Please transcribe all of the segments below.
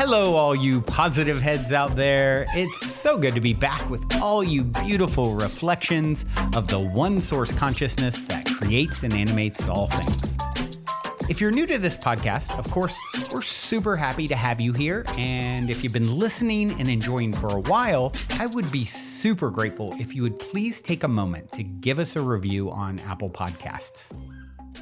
Hello, all you positive heads out there. It's so good to be back with all you beautiful reflections of the one source consciousness that creates and animates all things. If you're new to this podcast, of course, we're super happy to have you here. And if you've been listening and enjoying for a while, I would be super grateful if you would please take a moment to give us a review on Apple Podcasts.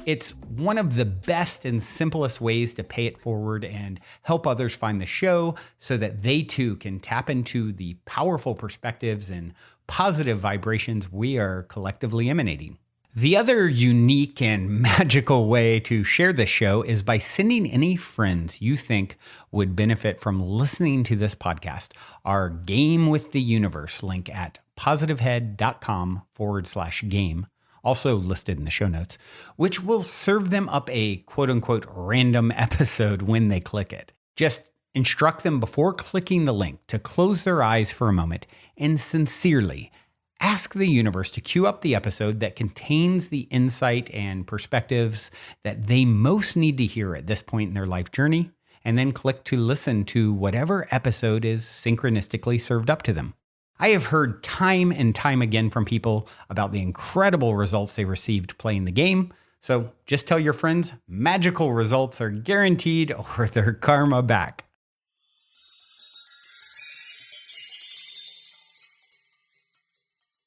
It's one of the best and simplest ways to pay it forward and help others find the show so that they too can tap into the powerful perspectives and positive vibrations we are collectively emanating. The other unique and magical way to share this show is by sending any friends you think would benefit from listening to this podcast our Game with the Universe link at positivehead.com/game. Also listed in the show notes, which will serve them up a quote-unquote random episode when they click it. Just instruct them before clicking the link to close their eyes for a moment and sincerely ask the universe to cue up the episode that contains the insight and perspectives that they most need to hear at this point in their life journey, and then click to listen to whatever episode is synchronistically served up to them. I have heard time and time again from people about the incredible results they received playing the game. So just tell your friends magical results are guaranteed or their karma back.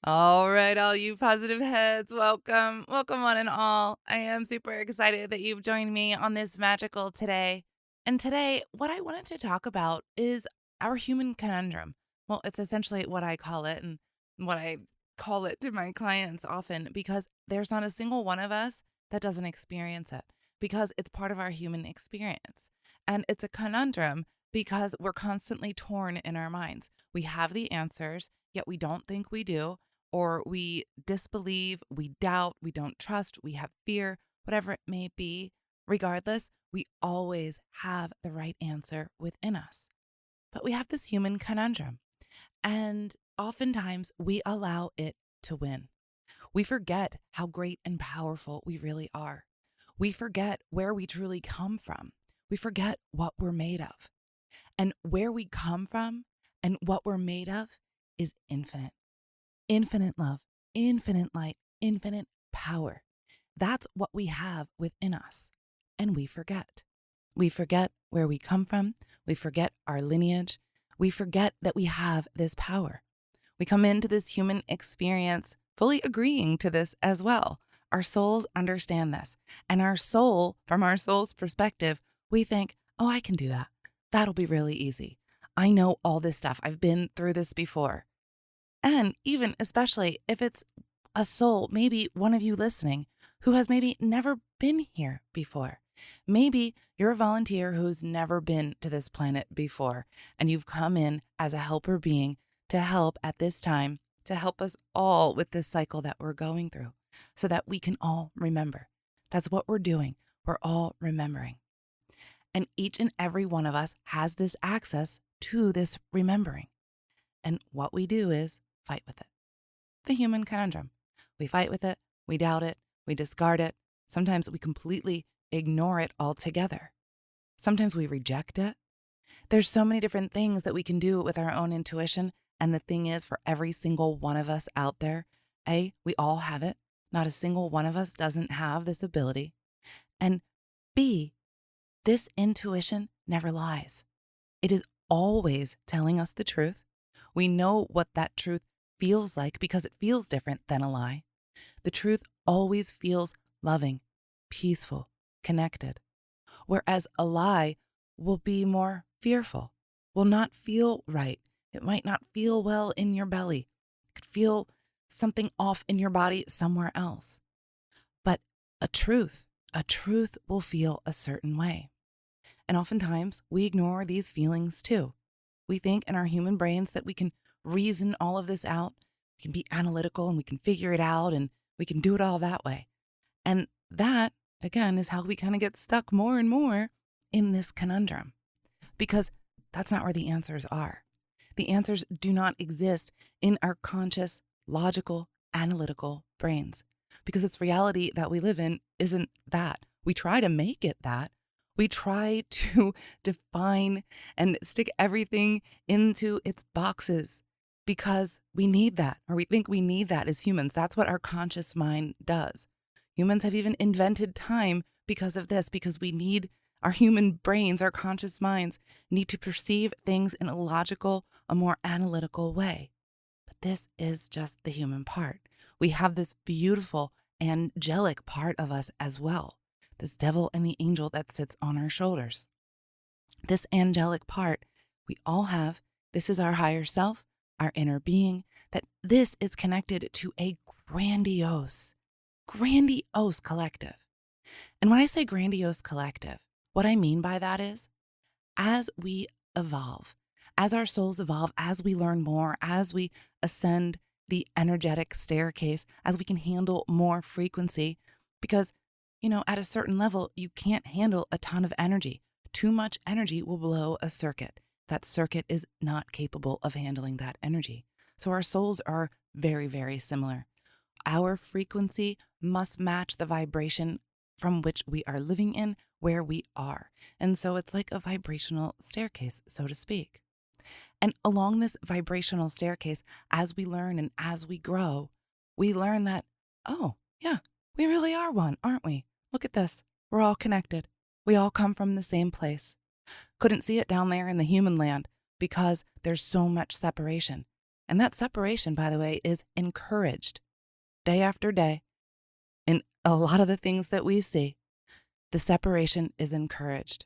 All right, all you positive heads, welcome one and all. I am super excited that you've joined me on this magical today. And today, what I wanted to talk about is our human conundrum. Well, it's essentially what I call it and what I call it to my clients often, because there's not a single one of us that doesn't experience it, because it's part of our human experience. And it's a conundrum because we're constantly torn in our minds. We have the answers, yet we don't think we do, or we disbelieve, we doubt, we don't trust, we have fear, whatever it may be. Regardless, we always have the right answer within us. But we have this human conundrum. And oftentimes we allow it to win. We forget how great and powerful we really are. We forget where we truly come from. We forget what we're made of. And where we come from and what we're made of is infinite. Infinite love, infinite light, infinite power. That's what we have within us. And we forget. We forget where we come from. We forget our lineage. We forget that we have this power. We come into this human experience fully agreeing to this as well. Our souls understand this. And our soul, from our soul's perspective, we think, oh, I can do that. That'll be really easy. I know all this stuff. I've been through this before. And even especially if it's a soul, maybe one of you listening, who has maybe never been here before. Maybe you're a volunteer who's never been to this planet before, and you've come in as a helper being to help at this time, to help us all with this cycle that we're going through, so that we can all remember. That's what we're doing. We're all remembering. And each and every one of us has this access to this remembering. And what we do is fight with it. The human conundrum. We fight with it, we doubt it, we discard it. Sometimes we completely ignore it altogether. Sometimes we reject it. There's so many different things that we can do with our own intuition. And the thing is, for every single one of us out there, A, we all have it. Not a single one of us doesn't have this ability. And B, this intuition never lies. It is always telling us the truth. We know what that truth feels like because it feels different than a lie. The truth always feels loving, peaceful, connected, whereas a lie will be more fearful, will not feel right. It might not feel well in your belly. It could feel something off in your body somewhere else. But a truth will feel a certain way. And oftentimes we ignore these feelings too. We think in our human brains that we can reason all of this out. We can be analytical and we can figure it out and we can do it all that way. And that, again, is how we kind of get stuck more and more in this conundrum, because that's not where the answers are. The answers do not exist in our conscious, logical, analytical brains, because it's reality that we live in isn't that. We try to make it that. We try to define and stick everything into its boxes because we need that, or we think we need that as humans. That's what our conscious mind does. Humans have even invented time because of this, because we need our human brains, our conscious minds need to perceive things in a logical, a more analytical way. But this is just the human part. We have this beautiful angelic part of us as well, this devil and the angel that sits on our shoulders. This angelic part we all have. This is our higher self, our inner being, that this is connected to a grandiose collective. And when I say grandiose collective, what I mean by that is, as we evolve, as our souls evolve, as we learn more, as we ascend the energetic staircase, as we can handle more frequency, because, at a certain level, you can't handle a ton of energy. Too much energy will blow a circuit. That circuit is not capable of handling that energy. So our souls are very, very similar. Our frequency must match the vibration from which we are living in, where we are. And so it's like a vibrational staircase, so to speak. And along this vibrational staircase, as we learn and as we grow, we learn that, oh, yeah, we really are one, aren't we? Look at this. We're all connected. We all come from the same place. Couldn't see it down there in the human land because there's so much separation. And that separation, by the way, is encouraged day after day. In a lot of the things that we see, the separation is encouraged.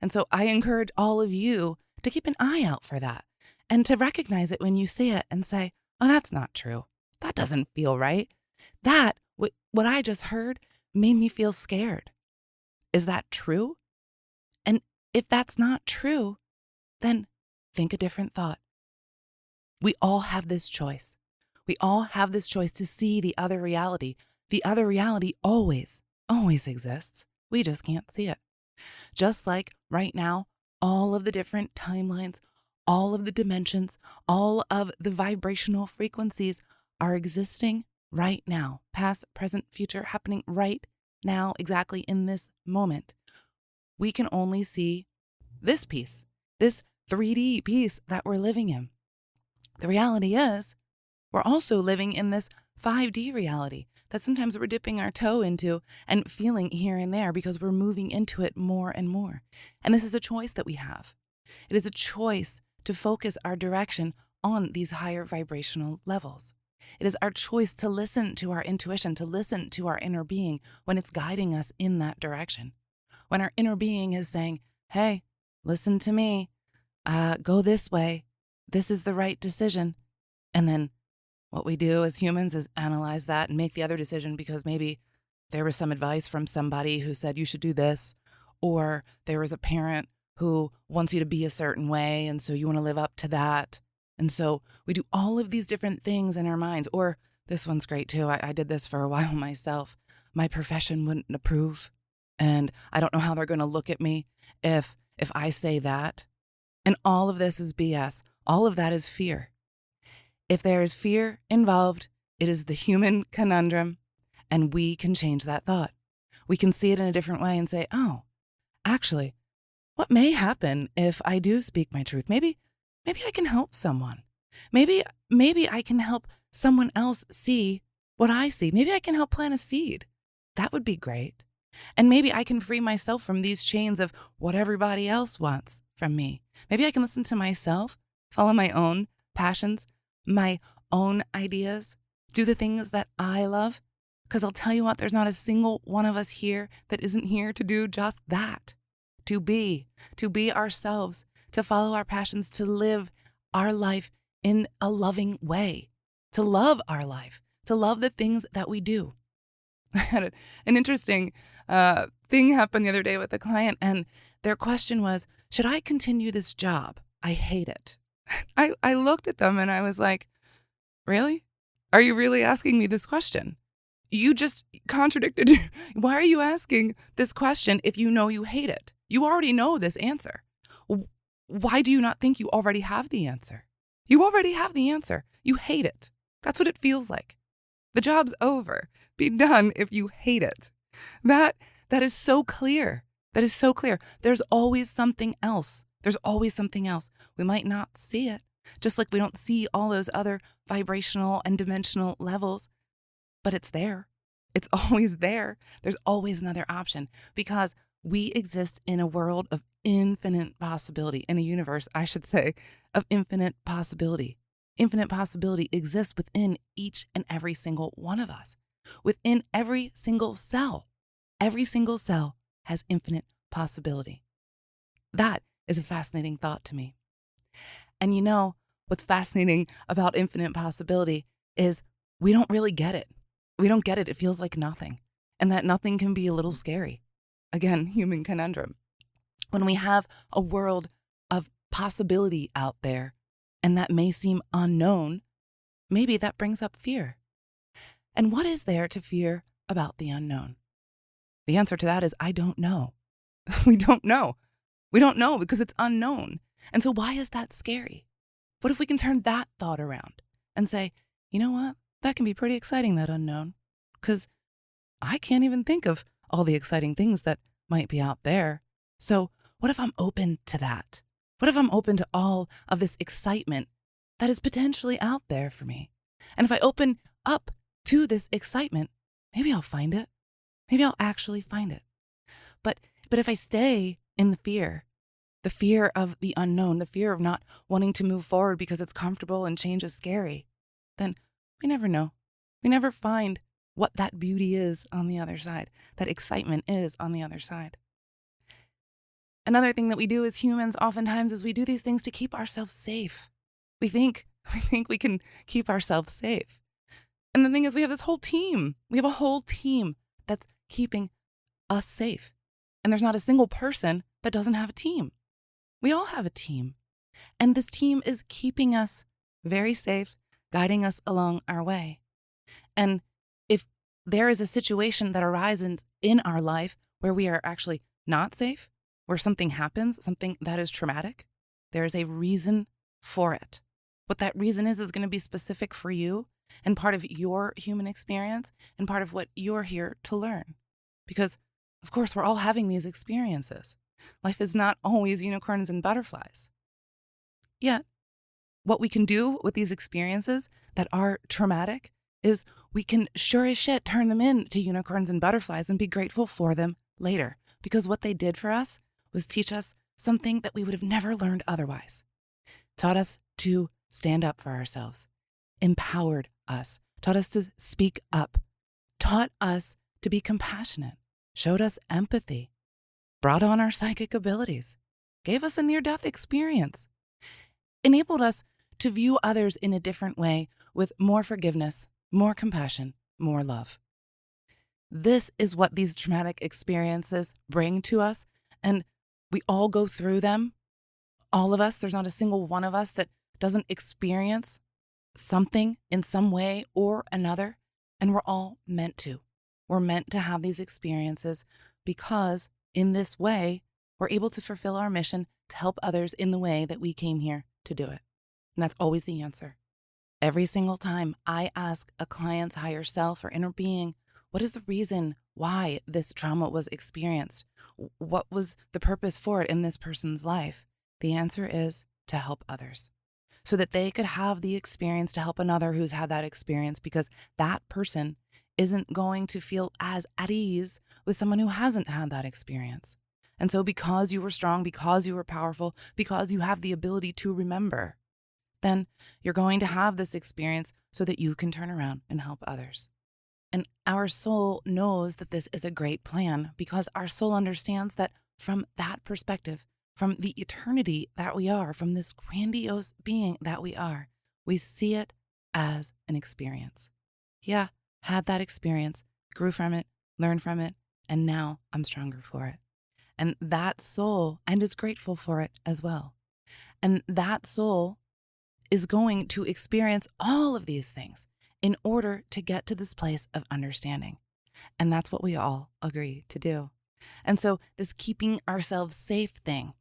And so I encourage all of you to keep an eye out for that and to recognize it when you see it and say, oh, that's not true. That doesn't feel right. That, what I just heard made me feel scared. Is that true? And if that's not true, then think a different thought. We all have this choice. We all have this choice to see the other reality. The other reality always exists. We just can't see it. Just like right now, all of the different timelines, all of the dimensions, all of the vibrational frequencies are existing right now. Past, present, future, happening right now, exactly in this moment. We can only see this piece, this 3D piece that we're living in. The reality is, we're also living in this 5D reality that sometimes we're dipping our toe into and feeling here and there because we're moving into it more and more. And this is a choice that we have. It is a choice to focus our direction on these higher vibrational levels. It is our choice to listen to our intuition, to listen to our inner being when it's guiding us in that direction. When our inner being is saying, hey, listen to me, go this way, this is the right decision. And then what we do as humans is analyze that and make the other decision because maybe there was some advice from somebody who said you should do this, or there was a parent who wants you to be a certain way, and so you want to live up to that. And so we do all of these different things in our minds. Or this one's great too. I did this for a while myself. My profession wouldn't approve, and I don't know how they're going to look at me if I say that. And all of this is BS. All of that is fear. If there is fear involved, it is the human conundrum, and we can change that thought. We can see it in a different way and say, oh, actually, what may happen if I do speak my truth? Maybe I can help someone. Maybe I can help someone else see what I see. Maybe I can help plant a seed. That would be great. And maybe I can free myself from these chains of what everybody else wants from me. Maybe I can listen to myself, follow my own passions, my own ideas, do the things that I love. Because I'll tell you what, there's not a single one of us here that isn't here to do just that. To be ourselves, to follow our passions, to live our life in a loving way, to love our life, to love the things that we do. I had an interesting thing happen the other day with a client, and their question was, should I continue this job? I hate it. I looked at them and I was like, really? Are you really asking me this question? You just contradicted. Why are you asking this question if you know you hate it? You already know this answer. Why do you not think you already have the answer? You already have the answer. You hate it. That's what it feels like. The job's over. Be done if you hate it. That is so clear. That is so clear. There's always something else. There's always something else. We might not see it, just like we don't see all those other vibrational and dimensional levels, but it's there. It's always there. There's always another option because we exist in a world of infinite possibility, in a universe, I should say, of infinite possibility. Infinite possibility exists within each and every single one of us, within every single cell. Every single cell has infinite possibility. That is a fascinating thought to me. And you know, what's fascinating about infinite possibility is we don't really get it. We don't get it. It feels like nothing. And that nothing can be a little scary. Again, human conundrum. When we have a world of possibility out there, and that may seem unknown, maybe that brings up fear. And what is there to fear about the unknown? The answer to that is, I don't know. We don't know. We don't know because it's unknown. And so why is that scary? What if we can turn that thought around and say, you know what? That can be pretty exciting, that unknown, because I can't even think of all the exciting things that might be out there. So what if I'm open to that? What if I'm open to all of this excitement that is potentially out there for me? And if I open up to this excitement, maybe I'll find it. Maybe I'll actually find it. But if I stay in the fear of the unknown, the fear of not wanting to move forward because it's comfortable and change is scary, then we never know. We never find what that beauty is on the other side, that excitement is on the other side. Another thing that we do as humans oftentimes is we do these things to keep ourselves safe. We think we can keep ourselves safe. And the thing is, we have this whole team. We have a whole team that's keeping us safe. And there's not a single person that doesn't have a team. We all have a team. And this team is keeping us very safe, guiding us along our way. And if there is a situation that arises in our life where we are actually not safe, where something happens, something that is traumatic, there is a reason for it. What that reason is going to be specific for you and part of your human experience and part of what you're here to learn. Because, of course, we're all having these experiences. Life is not always unicorns and butterflies. Yet, what we can do with these experiences that are traumatic is we can sure as shit turn them into unicorns and butterflies and be grateful for them later. Because what they did for us was teach us something that we would have never learned otherwise. Taught us to stand up for ourselves, empowered us, taught us to speak up, taught us to be compassionate, showed us empathy, brought on our psychic abilities, gave us a near-death experience, enabled us to view others in a different way with more forgiveness, more compassion, more love. This is what these traumatic experiences bring to us, and we all go through them. All of us, there's not a single one of us that doesn't experience something in some way or another, and we're all meant to. We're meant to have these experiences because in this way, we're able to fulfill our mission to help others in the way that we came here to do it. And that's always the answer. Every single time I ask a client's higher self or inner being, what is the reason why this trauma was experienced? What was the purpose for it in this person's life? The answer is to help others so that they could have the experience to help another who's had that experience, because that person isn't going to feel as at ease with someone who hasn't had that experience. And so because you were strong, because you were powerful, because you have the ability to remember, then you're going to have this experience so that you can turn around and help others. And our soul knows that this is a great plan because our soul understands that from that perspective, from the eternity that we are, from this grandiose being that we are, we see it as an experience. Yeah, had that experience, grew from it, learned from it, and now I'm stronger for it. And that soul, and is grateful for it as well. And that soul is going to experience all of these things in order to get to this place of understanding. And that's what we all agree to do. And so this keeping ourselves safe thing,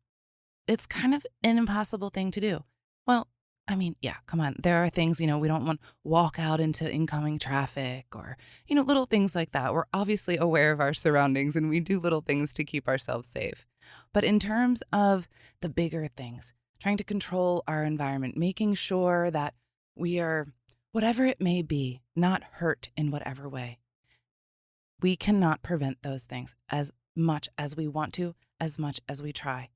it's kind of an impossible thing to do. Well, I mean, yeah, come on. There are things, we don't want to walk out into incoming traffic or, little things like that. We're obviously aware of our surroundings and we do little things to keep ourselves safe. But in terms of the bigger things, trying to control our environment, making sure that we are, whatever it may be, not hurt in whatever way, we cannot prevent those things as much as we want to, as much as we try.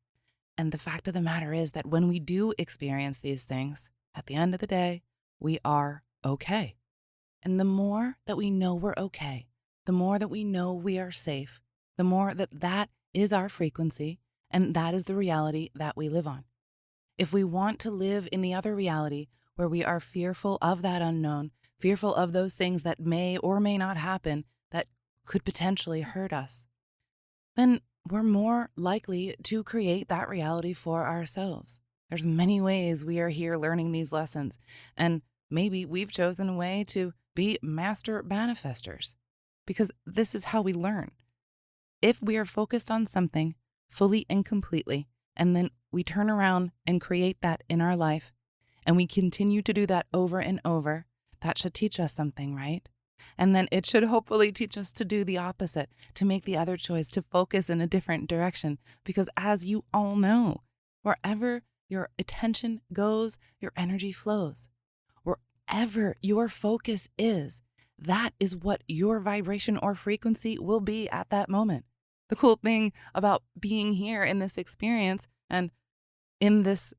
And the fact of the matter is that when we do experience these things, at the end of the day, we are okay. And the more that we know we're okay, the more that we know we are safe, the more that that is our frequency and that is the reality that we live on. If we want to live in the other reality where we are fearful of that unknown, fearful of those things that may or may not happen that could potentially hurt us, then we're more likely to create that reality for ourselves. There's many ways we are here learning these lessons, and maybe we've chosen a way to be master manifestors because this is how we learn. If we are focused on something fully and completely, and then we turn around and create that in our life, and we continue to do that over and over, that should teach us something, right? And then it should hopefully teach us to do the opposite, to make the other choice, to focus in a different direction. Because as you all know, wherever your attention goes, your energy flows. Wherever your focus is, that is what your vibration or frequency will be at that moment. The cool thing about being here in this experience and in this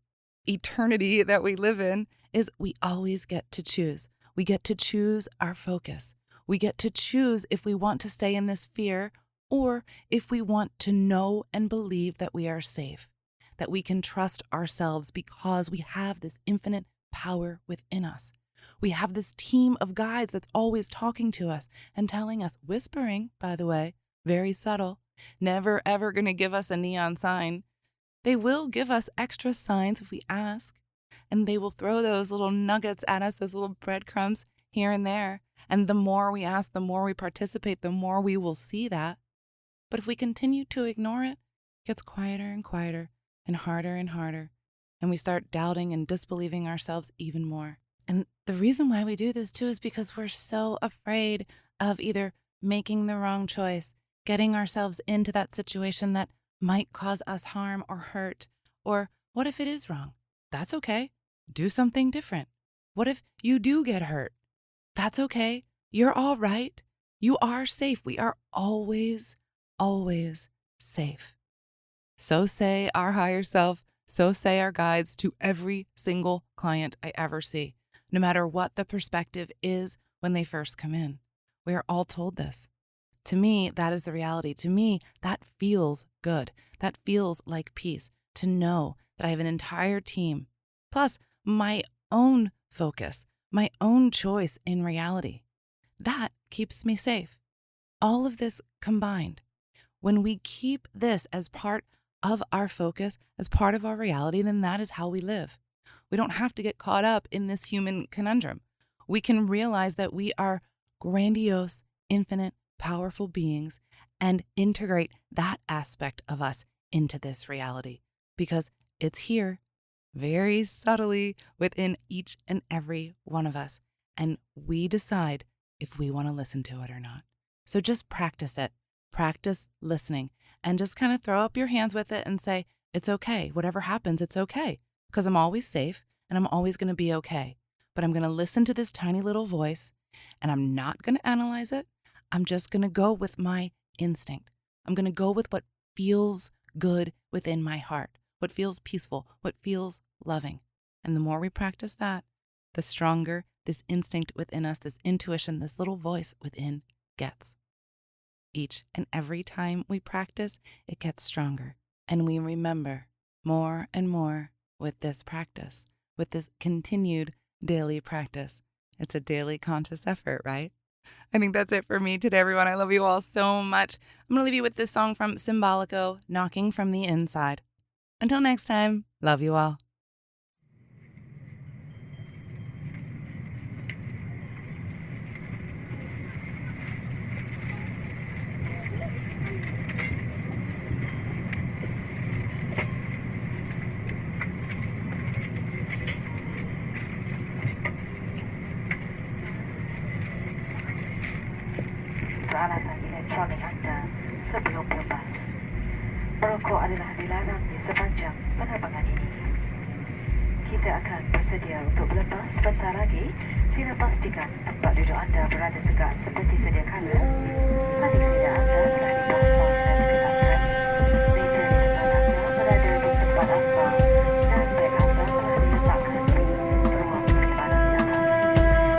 eternity that we live in is we always get to choose. We get to choose our focus. We get to choose if we want to stay in this fear or if we want to know and believe that we are safe, that we can trust ourselves because we have this infinite power within us. We have this team of guides that's always talking to us and telling us, whispering, by the way, very subtle, never ever going to give us a neon sign. They will give us extra signs if we ask. And they will throw those little nuggets at us, those little breadcrumbs here and there. And the more we ask, the more we participate, the more we will see that. But if we continue to ignore it, it gets quieter and quieter and harder. And we start doubting and disbelieving ourselves even more. And the reason why we do this too is because we're so afraid of either making the wrong choice, getting ourselves into that situation that might cause us harm or hurt. Or what if it is wrong? That's okay. Do something different. What if you do get hurt? That's okay. You're all right. You are safe. We are always, always safe. So say our higher self, so say our guides to every single client I ever see, no matter what the perspective is when they first come in. We are all told this. To me, that is the reality. To me, that feels good. That feels like peace to know that I have an entire team, plus my own focus, my own choice in reality. That keeps me safe. All of this combined, when we keep this as part of our focus, as part of our reality, then that is how we live. We don't have to get caught up in this human conundrum. We can realize that we are grandiose, infinite, powerful beings and integrate that aspect of us into this reality because it's here very subtly within each and every one of us. And we decide if we want to listen to it or not. So just practice it. Practice listening and just kind of throw up your hands with it and say, it's okay. Whatever happens, it's okay because I'm always safe and I'm always going to be okay. But I'm going to listen to this tiny little voice and I'm not going to analyze it. I'm just going to go with my instinct. I'm going to go with what feels good within my heart, what feels peaceful, what feels loving. And the more we practice that, the stronger this instinct within us, this intuition, this little voice within gets. Each and every time we practice, it gets stronger. And we remember more and more with this practice, with this continued daily practice. It's a daily conscious effort, right? I think that's it for me today, everyone. I love you all so much. I'm going to leave you with this song from Symbolico, Knocking from the Inside. Until next time, love you all. peralatan elektronik anda sebelum lepas. Merokok adalah dilarang di sepanjang penerbangan ini. Kita akan bersedia untuk berlepas sebentar lagi. Sila pastikan tempat duduk anda berada tegak seperti sedia kala. Tadi lidah anda telah dipasang dan diketatkan. Meja di depan anda berada di tempat asal dan beg anda telah diletakkan di ruang penyimpanan di atas.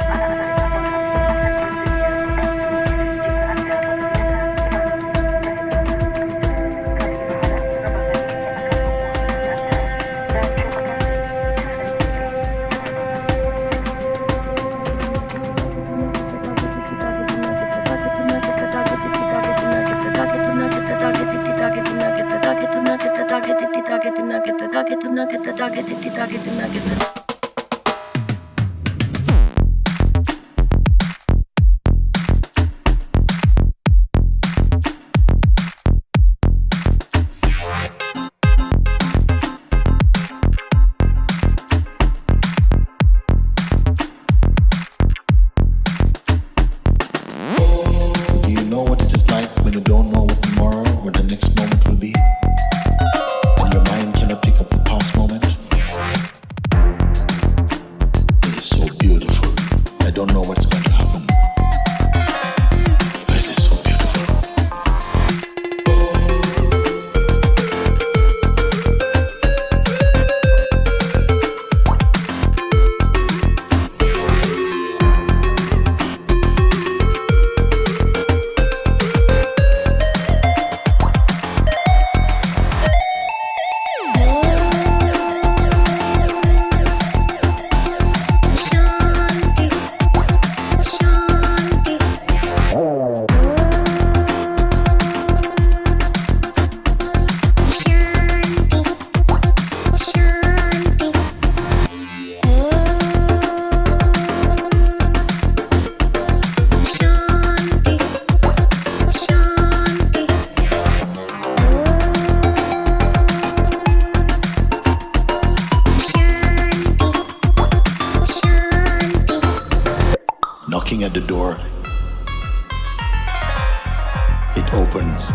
Anak-anak di kapal kami akan bersedia membantu jika anda membutuhkan sepatu dan celana. Kami berharap penerbangan ini akan memuaskan anda dan terima kasih kerana Do you know what it is like when you don't know what tomorrow or the next moment will be? And your mind cannot pick up the past moment? It is so beautiful. I don't know what's going to happen. But it is so beautiful. Knocking at the door. It opens.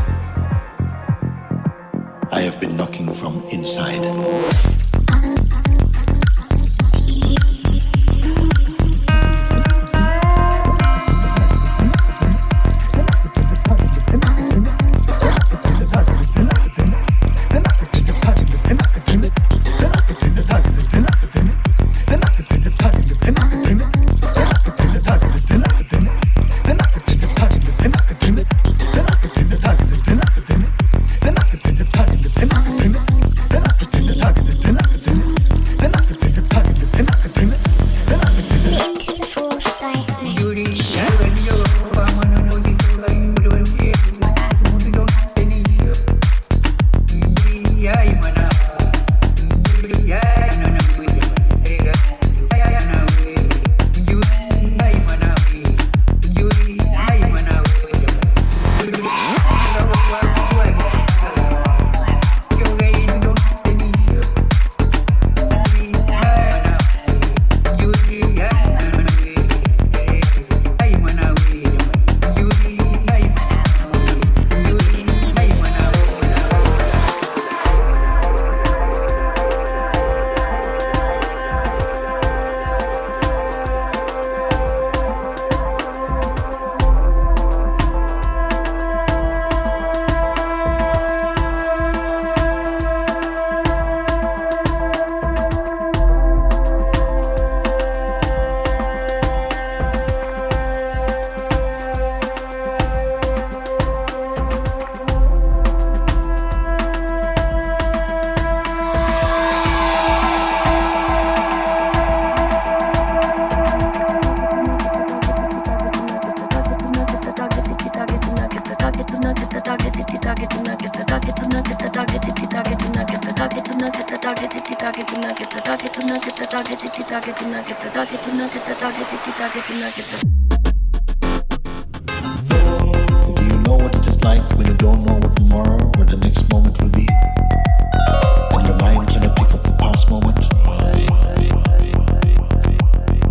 I have been knocking from inside. Do you know what it is like when you don't know what tomorrow or the next moment will be? And your mind cannot pick up the past moment?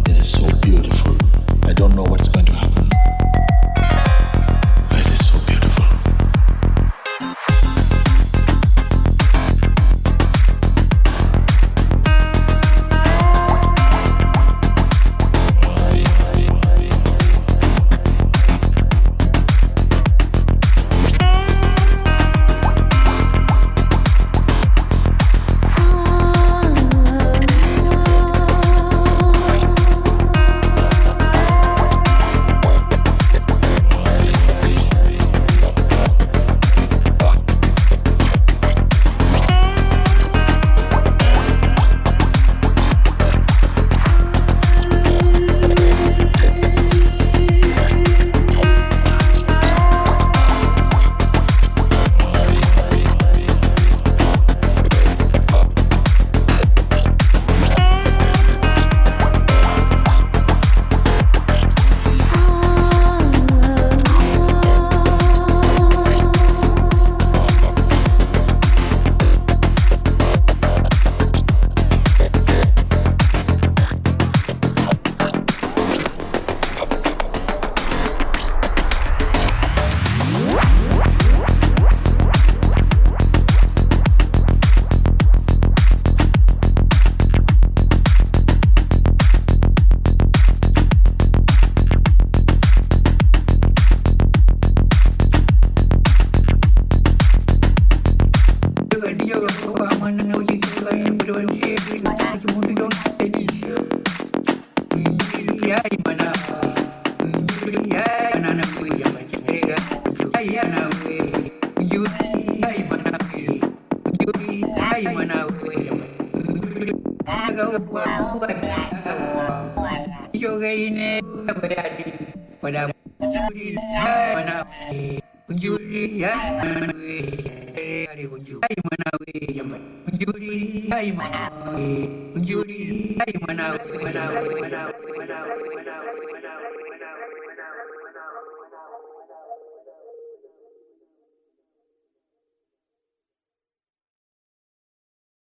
It is so beautiful. I don't know what's going to happen.